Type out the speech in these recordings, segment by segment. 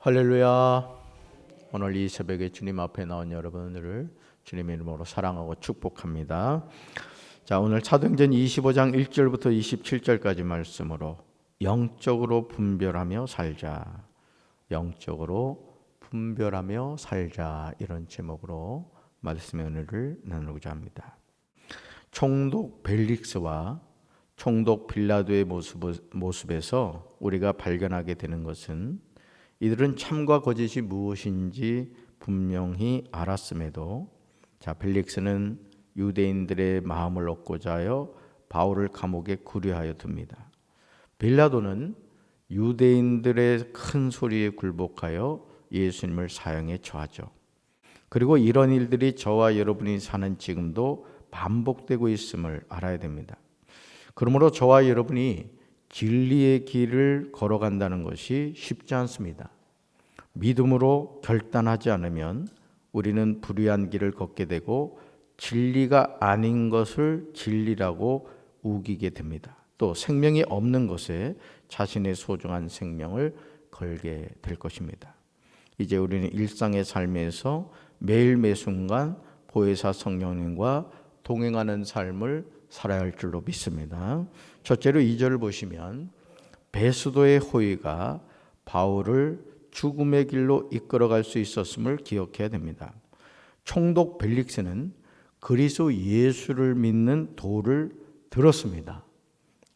할렐루야. 오늘 이 새벽에 주님 앞에 나온 여러분들을 주님의 이름으로 사랑하고 축복합니다. 자, 오늘 사도행전 25장 1절부터 27절까지 말씀으로 영적으로 분별하며 살자. 영적으로 분별하며 살자. 이런 제목으로 말씀의 은혜를 나누고자 합니다. 총독 벨릭스와 총독 빌라도의 모습에서 우리가 발견하게 되는 것은 이들은 참과 거짓이 무엇인지 분명히 알았음에도 벨릭스는 유대인들의 마음을 얻고자 하여 바울을 감옥에 구류하여 둡니다. 빌라도는 유대인들의 큰 소리에 굴복하여 예수님을 사형에 처하죠. 그리고 이런 일들이 저와 여러분이 사는 지금도 반복되고 있음을 알아야 됩니다. 그러므로 저와 여러분이 진리의 길을 걸어간다는 것이 쉽지 않습니다. 믿음으로 결단하지 않으면 우리는 불의한 길을 걷게 되고 진리가 아닌 것을 진리라고 우기게 됩니다. 또 생명이 없는 것에 자신의 소중한 생명을 걸게 될 것입니다. 이제 우리는 일상의 삶에서 매일 매순간 보혜사 성령님과 동행하는 삶을 살아야 할 줄로 믿습니다. 첫째로 2절을 보시면 베스도의 호의가 바울을 죽음의 길로 이끌어갈 수 있었음을 기억해야 됩니다. 총독 벨릭스는 그리스도 예수를 믿는 도를 들었습니다.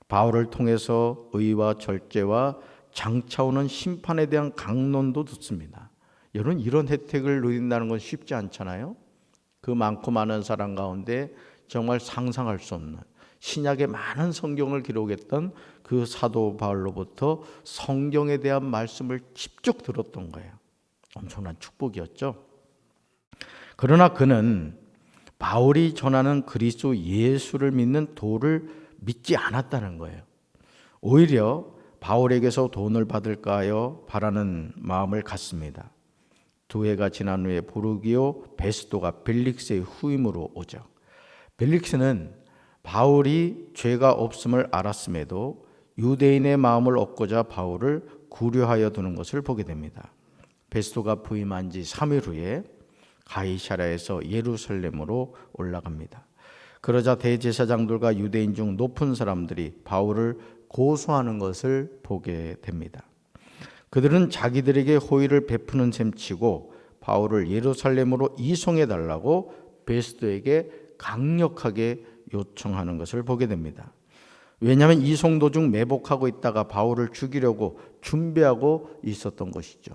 바울을 통해서 의와 절제와 장차오는 심판에 대한 강론도 듣습니다. 여러분, 이런 혜택을 누린다는 건 쉽지 않잖아요. 그 많고 많은 사람 가운데 정말 상상할 수 없는 신약의 많은 성경을 기록했던 그 사도 바울로부터 성경에 대한 말씀을 직접 들었던 거예요. 엄청난 축복이었죠. 그러나 그는 바울이 전하는 그리스도 예수를 믿는 도를 믿지 않았다는 거예요. 오히려 바울에게서 돈을 받을까 하여 바라는 마음을 갖습니다. 두 해가 지난 후에 보르기오 베스도가 벨릭스의 후임으로 오죠. 벨릭스는 바울이 죄가 없음을 알았음에도 유대인의 마음을 얻고자 바울을 구류하여 두는 것을 보게 됩니다. 베스도가 부임한 지 3일 후에 가이사랴에서 예루살렘으로 올라갑니다. 그러자 대제사장들과 유대인 중 높은 사람들이 바울을 고소하는 것을 보게 됩니다. 그들은 자기들에게 호의를 베푸는 셈치고 바울을 예루살렘으로 이송해 달라고 베스도에게 강력하게 요청하는 것을 보게 됩니다. 왜냐하면 이송 도중 매복하고 있다가 바울을 죽이려고 준비하고 있었던 것이죠.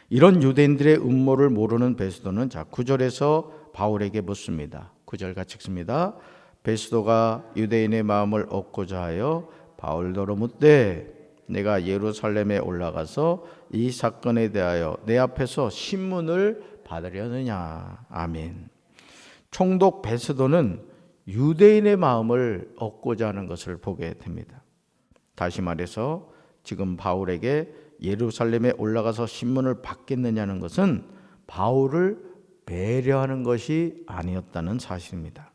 이런 유대인들의 음모를 모르는 베스도는 9절에서 바울에게 묻습니다. 9절 같이 읽습니다. 베스도가 유대인의 마음을 얻고자 하여 바울더러 묻되 내가 예루살렘에 올라가서 이 사건에 대하여 내 앞에서 신문을 받으려느냐. 아멘. 총독 베스도는 유대인의 마음을 얻고자 하는 것을 보게 됩니다. 다시 말해서 지금 바울에게 예루살렘에 올라가서 신문을 받겠느냐는 것은 바울을 배려하는 것이 아니었다는 사실입니다.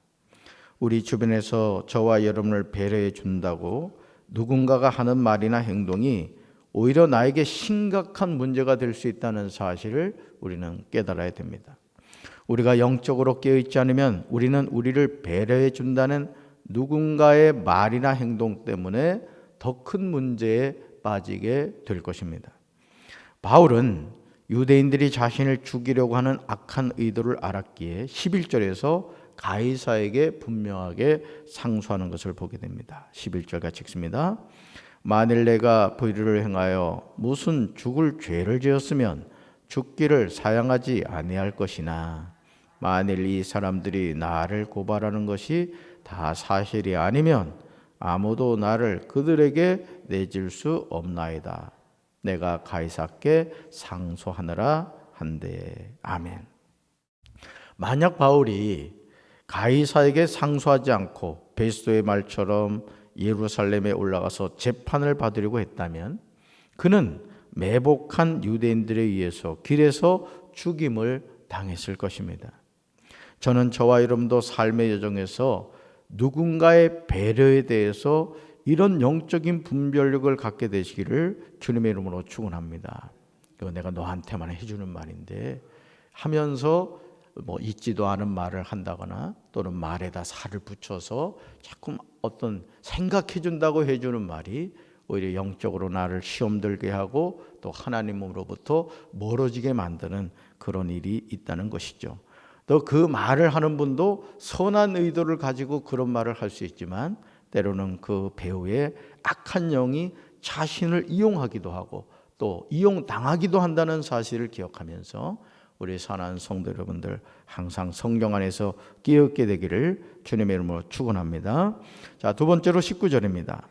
우리 주변에서 저와 여러분을 배려해 준다고 누군가가 하는 말이나 행동이 오히려 나에게 심각한 문제가 될 수 있다는 사실을 우리는 깨달아야 됩니다. 우리가 영적으로 깨어있지 않으면 우리는 우리를 배려해 준다는 누군가의 말이나 행동 때문에 더 큰 문제에 빠지게 될 것입니다. 바울은 유대인들이 자신을 죽이려고 하는 악한 의도를 알았기에 11절에서 가이사에게 분명하게 상소하는 것을 보게 됩니다. 11절 같이 읽습니다. 만일 내가 불의를 행하여 무슨 죽을 죄를 지었으면 죽기를 사양하지 아니할 것이나 만일 이 사람들이 나를 고발하는 것이 다 사실이 아니면 아무도 나를 그들에게 내줄 수 없나이다. 내가 가이사께 상소하느라 한데. 아멘. 만약 바울이 가이사에게 상소하지 않고 베스도의 말처럼 예루살렘에 올라가서 재판을 받으려고 했다면 그는 매복한 유대인들에 의해서 길에서 죽임을 당했을 것입니다. 저는 저와 여러분도 삶의 여정에서 누군가의 배려에 대해서 이런 영적인 분별력을 갖게 되시기를 주님의 이름으로 축원합니다. 이거 내가 너한테만 해주는 말인데 하면서 뭐 있지도 않은 말을 한다거나 또는 말에다 살을 붙여서 자꾸 어떤 생각해 준다고 해주는 말이 오히려 영적으로 나를 시험 들게 하고 또 하나님으로부터 멀어지게 만드는 그런 일이 있다는 것이죠. 또 그 말을 하는 분도 선한 의도를 가지고 그런 말을 할 수 있지만 때로는 그 배우의 악한 영이 자신을 이용하기도 하고 또 이용당하기도 한다는 사실을 기억하면서 우리 사랑하는 성도 여러분들 항상 성경 안에서 깨닫게 되기를 주님의 이름으로 축원합니다. 자, 두 번째로 19절입니다.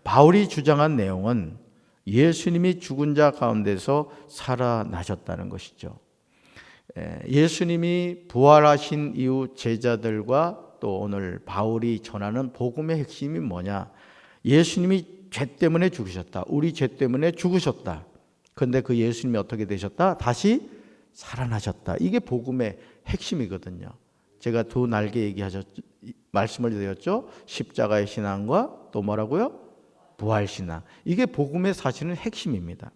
바울이 주장한 내용은 예수님이 죽은 자 가운데서 살아나셨다는 것이죠. 예수님이 부활하신 이후 제자들과 또 오늘 바울이 전하는 복음의 핵심이 뭐냐? 예수님이 죄 때문에 죽으셨다. 우리 죄 때문에 죽으셨다. 그런데 그 예수님이 어떻게 되셨다? 다시 살아나셨다. 이게 복음의 핵심이거든요. 제가 두 날개 말씀을 드렸죠. 십자가의 신앙과 또 뭐라고요? 부활신앙. 이게 복음의 사실은 핵심입니다.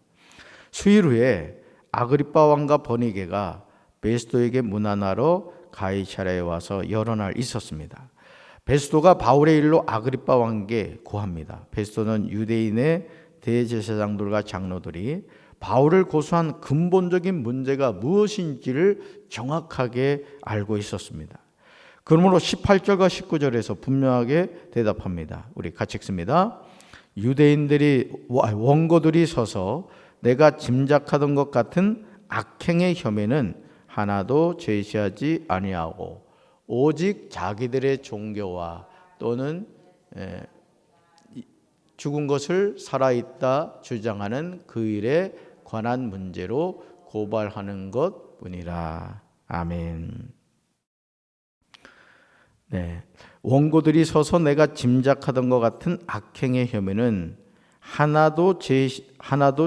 수일 후에 아그리빠 왕과 버니게가 베스도에게 문안하러 가이사랴에 와서 여러 날 있었습니다. 베스도가 바울의 일로 아그리빠 왕에게 고합니다. 베스도는 유대인의 대제사장들과 장로들이 바울을 고소한 근본적인 문제가 무엇인지를 정확하게 알고 있었습니다. 그러므로 18절과 19절에서 분명하게 대답합니다. 우리 같이 읽습니다. 원고들이 서서 내가 짐작하던 것 같은 악행의 혐의는 하나도 제시하지 아니하고 오직 자기들의 종교와 또는 죽은 것을 살아있다 주장하는 그 일에 관한 문제로 고발하는 것뿐이라. 아멘. 네, 원고들이 서서 내가 짐작하던 것 같은 악행의 혐의는 하나도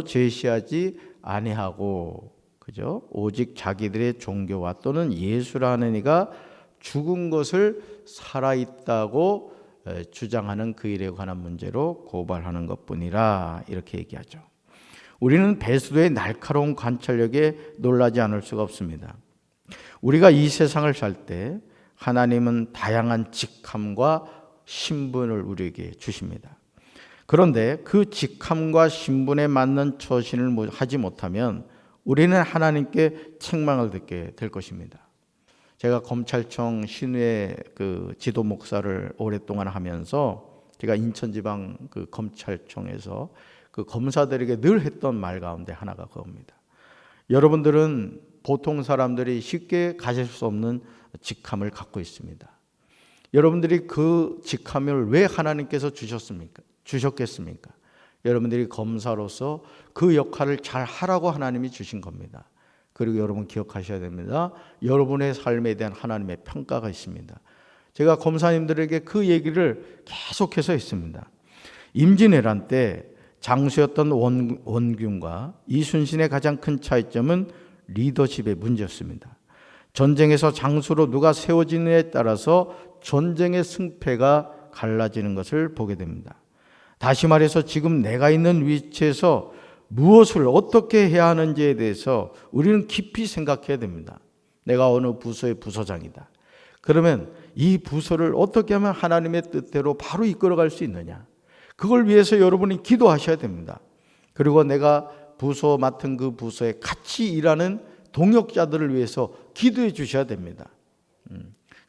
제시하지 아니하고, 그죠? 오직 자기들의 종교와 또는 예수라는 이가 죽은 것을 살아있다고 주장하는 그 일에 관한 문제로 고발하는 것뿐이라. 이렇게 얘기하죠. 우리는 베스도의 날카로운 관찰력에 놀라지 않을 수가 없습니다. 우리가 이 세상을 살 때 하나님은 다양한 직함과 신분을 우리에게 주십니다. 그런데 그 직함과 신분에 맞는 처신을 하지 못하면 우리는 하나님께 책망을 듣게 될 것입니다. 제가 검찰청 신우의 그 지도 목사를 오랫동안 하면서 제가 인천지방 그 검찰청에서 그 검사들에게 늘 했던 말 가운데 하나가 그겁니다. 여러분들은 보통 사람들이 쉽게 가질 수 없는 직함을 갖고 있습니다. 여러분들이 그 직함을 왜 하나님께서 주셨겠습니까? 여러분들이 검사로서 그 역할을 잘 하라고 하나님이 주신 겁니다. 그리고 여러분 기억하셔야 됩니다. 여러분의 삶에 대한 하나님의 평가가 있습니다. 제가 검사님들에게 그 얘기를 계속해서 했습니다. 임진왜란 때 장수였던 원균과 이순신의 가장 큰 차이점은 리더십의 문제였습니다. 전쟁에서 장수로 누가 세워지느냐에 따라서 전쟁의 승패가 갈라지는 것을 보게 됩니다. 다시 말해서 지금 내가 있는 위치에서 무엇을 어떻게 해야 하는지에 대해서 우리는 깊이 생각해야 됩니다. 내가 어느 부서의 부서장이다. 그러면 이 부서를 어떻게 하면 하나님의 뜻대로 바로 이끌어갈 수 있느냐. 그걸 위해서 여러분이 기도하셔야 됩니다. 그리고 내가 부서 맡은 그 부서에 같이 일하는 동역자들을 위해서 기도해 주셔야 됩니다.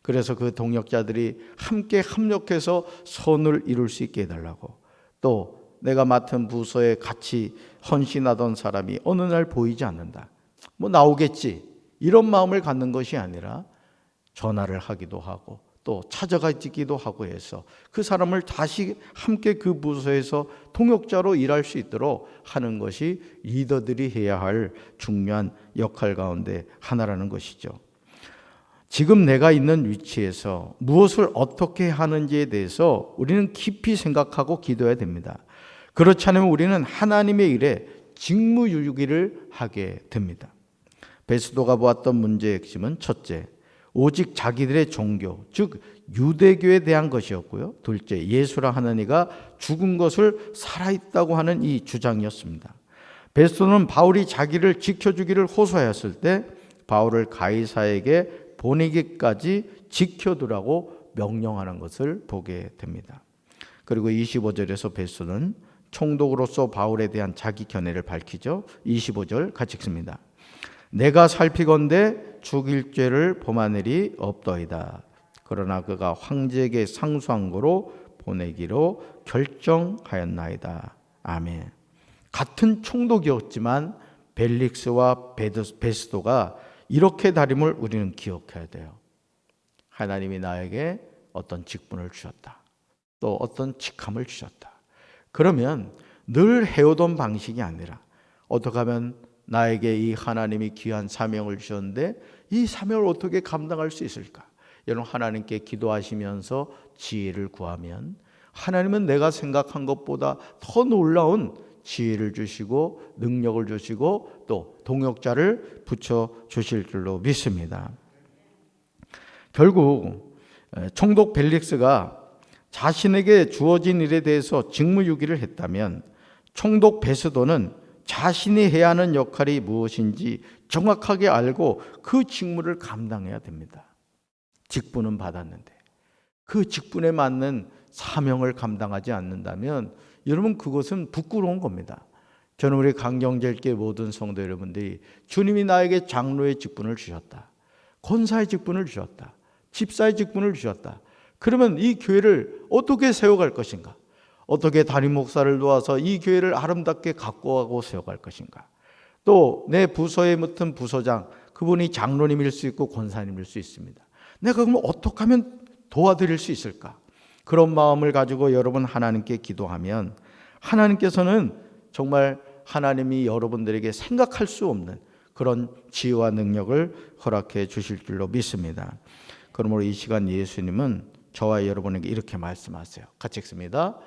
그래서 그 동역자들이 함께 협력해서 선을 이룰 수 있게 해달라고. 또 내가 맡은 부서에 같이 헌신하던 사람이 어느 날 보이지 않는다. 뭐 나오겠지. 이런 마음을 갖는 것이 아니라 전화를 하기도 하고 또 찾아가기도 하고 해서 그 사람을 다시 함께 그 부서에서 통역자로 일할 수 있도록 하는 것이 리더들이 해야 할 중요한 역할 가운데 하나라는 것이죠. 지금 내가 있는 위치에서 무엇을 어떻게 하는지에 대해서 우리는 깊이 생각하고 기도해야 됩니다. 그렇지 않으면 우리는 하나님의 일에 직무유기를 하게 됩니다. 베스도가 보았던 문제의 핵심은 첫째, 오직 자기들의 종교, 즉 유대교에 대한 것이었고요. 둘째, 예수라 하는 이가 죽은 것을 살아있다고 하는 이 주장이었습니다. 베스도는 바울이 자기를 지켜주기를 호소하였을 때 바울을 가이사에게 보내기까지 지켜두라고 명령하는 것을 보게 됩니다. 그리고 25절에서 베스도는 총독으로서 바울에 대한 자기 견해를 밝히죠. 25절 같이 읽습니다. 내가 살피건대 죽일 죄를 범한 일이 없더이다. 그러나 그가 황제에게 상소한 거로 보내기로 결정하였나이다. 아멘. 같은 총독이었지만 벨릭스와 베스도가 이렇게 다름을 우리는 기억해야 돼요. 하나님이 나에게 어떤 직분을 주셨다. 또 어떤 직함을 주셨다. 그러면 늘 해오던 방식이 아니라 어떻게 하면 나에게 이 하나님이 귀한 사명을 주셨는데 이 사명을 어떻게 감당할 수 있을까? 여러분, 하나님께 기도하시면서 지혜를 구하면 하나님은 내가 생각한 것보다 더 놀라운 지혜를 주시고 능력을 주시고 또 동역자를 붙여 주실 줄로 믿습니다. 결국 총독 벨릭스가 자신에게 주어진 일에 대해서 직무유기를 했다면 총독 베스도는 자신이 해야 하는 역할이 무엇인지 정확하게 알고 그 직무를 감당해야 됩니다. 직분은 받았는데 그 직분에 맞는 사명을 감당하지 않는다면 여러분, 그것은 부끄러운 겁니다. 저는 우리 강경제일교회 모든 성도 여러분들이 주님이 나에게 장로의 직분을 주셨다, 권사의 직분을 주셨다, 집사의 직분을 주셨다. 그러면 이 교회를 어떻게 세워갈 것인가? 어떻게 담임 목사를 도와서 이 교회를 아름답게 가꾸어가고 세워갈 것인가? 또 내 부서에 맡은 부서장, 그분이 장로님일 수 있고 권사님일 수 있습니다. 내가 그러면 어떻게 하면 도와드릴 수 있을까? 그런 마음을 가지고 여러분 하나님께 기도하면 하나님께서는 정말 하나님이 여러분들에게 생각할 수 없는 그런 지혜와 능력을 허락해 주실 줄로 믿습니다. 그러므로 이 시간 예수님은 저와 여러분에게 이렇게 말씀하세요. 같이 읽습니다.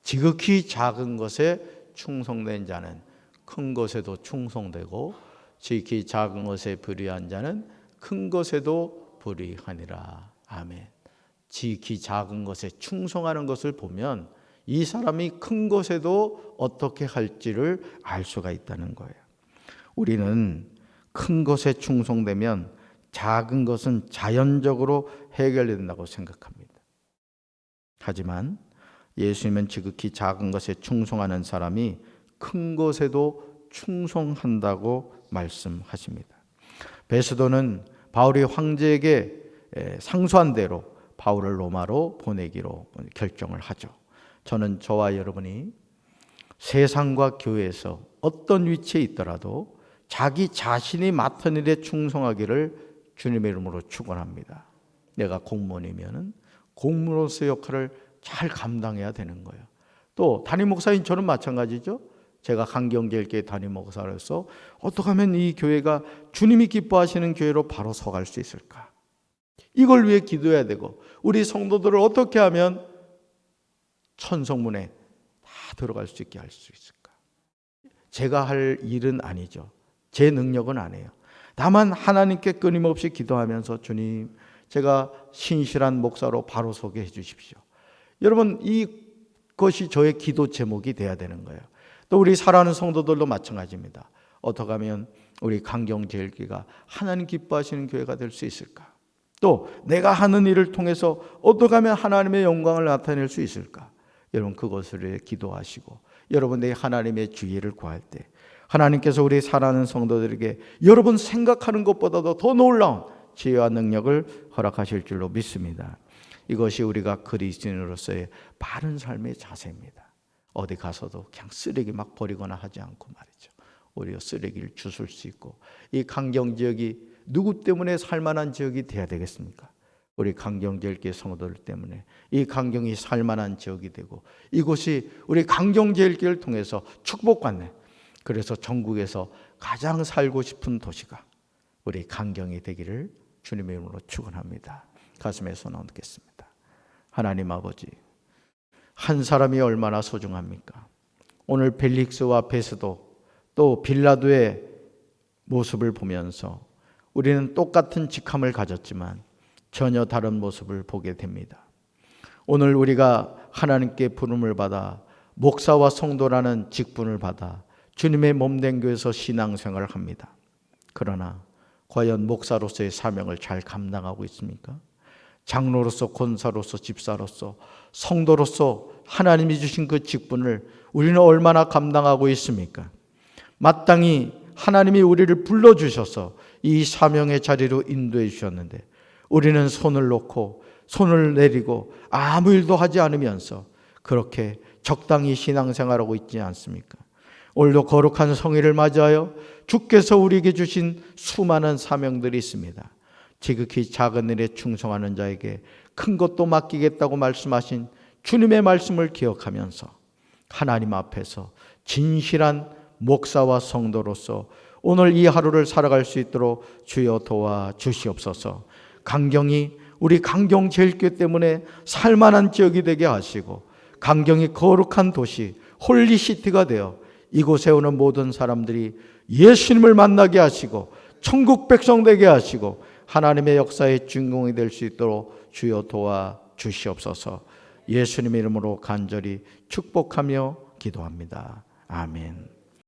지극히 작은 것에 충성된 자는 큰 것에도 충성되고 지극히 작은 것에 불의한 자는 큰 것에도 불의하니라. 아멘. 지극히 작은 것에 충성하는 것을 보면 이 사람이 큰 것에도 어떻게 할지를 알 수가 있다는 거예요. 우리는 큰 것에 충성되면 작은 것은 자연적으로 해결된다고 생각합니다. 하지만 예수님은 지극히 작은 것에 충성하는 사람이 큰 것에도 충성한다고 말씀하십니다. 베스도는 바울이 황제에게 상소한 대로 바울을 로마로 보내기로 결정을 하죠. 저는 저와 여러분이 세상과 교회에서 어떤 위치에 있더라도 자기 자신이 맡은 일에 충성하기를 주님의 이름으로 축원합니다. 내가 공무원이면 공무원으로서의 역할을 잘 감당해야 되는 거예요. 또 담임 목사인 저는 마찬가지죠. 제가 강경제일교회 담임 목사로서 어떻게 하면 이 교회가 주님이 기뻐하시는 교회로 바로 서갈 수 있을까? 이걸 위해 기도해야 되고 우리 성도들을 어떻게 하면 천성문에 다 들어갈 수 있게 할 수 있을까? 제가 할 일은 아니죠. 제 능력은 아니에요. 다만 하나님께 끊임없이 기도하면서 주님, 제가 신실한 목사로 바로 서게 해주십시오. 여러분, 이것이 저의 기도 제목이 돼야 되는 거예요. 또 우리 사랑하는 성도들도 마찬가지입니다. 어떻게 하면 우리 강경제일교회가 하나님 기뻐하시는 교회가 될 수 있을까? 또 내가 하는 일을 통해서 어떻게 하면 하나님의 영광을 나타낼 수 있을까? 여러분, 그것을 위해 기도하시고 여러분들이 하나님의 주의를 구할 때 하나님께서 우리 사랑하는 성도들에게 여러분 생각하는 것보다도 더 놀라운 지혜와 능력을 허락하실 줄로 믿습니다. 이것이 우리가 그리스도인으로서의 바른 삶의 자세입니다. 어디 가서도 그냥 쓰레기 막 버리거나 하지 않고 말이죠. 오히려 쓰레기를 주술 수 있고, 이 강경지역이 누구 때문에 살만한 지역이 돼야 되겠습니까? 우리 강경제일교회 성도들 때문에 이 강경이 살만한 지역이 되고, 이곳이 우리 강경제일교회를 통해서 축복받는, 그래서 전국에서 가장 살고 싶은 도시가 우리 강경이 되기를 주님의 이름으로 축원합니다. 가슴에 손 얹겠습니다. 하나님 아버지, 한 사람이 얼마나 소중합니까? 오늘 벨릭스와 베스도 또 빌라도의 모습을 보면서 우리는 똑같은 직함을 가졌지만 전혀 다른 모습을 보게 됩니다. 오늘 우리가 하나님께 부름을 받아 목사와 성도라는 직분을 받아 주님의 몸된 교회에서 신앙생활을 합니다. 그러나 과연 목사로서의 사명을 잘 감당하고 있습니까? 장로로서, 권사로서, 집사로서, 성도로서 하나님이 주신 그 직분을 우리는 얼마나 감당하고 있습니까? 마땅히 하나님이 우리를 불러주셔서 이 사명의 자리로 인도해 주셨는데 우리는 손을 놓고 손을 내리고 아무 일도 하지 않으면서 그렇게 적당히 신앙생활하고 있지 않습니까? 오늘도 거룩한 성일을 맞이하여 주께서 우리에게 주신 수많은 사명들이 있습니다. 지극히 작은 일에 충성하는 자에게 큰 것도 맡기겠다고 말씀하신 주님의 말씀을 기억하면서 하나님 앞에서 진실한 목사와 성도로서 오늘 이 하루를 살아갈 수 있도록 주여 도와주시옵소서. 강경이 우리 강경 제일교회 때문에 살만한 지역이 되게 하시고 강경이 거룩한 도시 홀리시티가 되어 이곳에 오는 모든 사람들이 예수님을 만나게 하시고 천국 백성 되게 하시고 하나님의 역사의 주인공이 될 수 있도록 주여 도와주시옵소서. 예수님의 이름으로 간절히 축복하며 기도합니다. 아멘.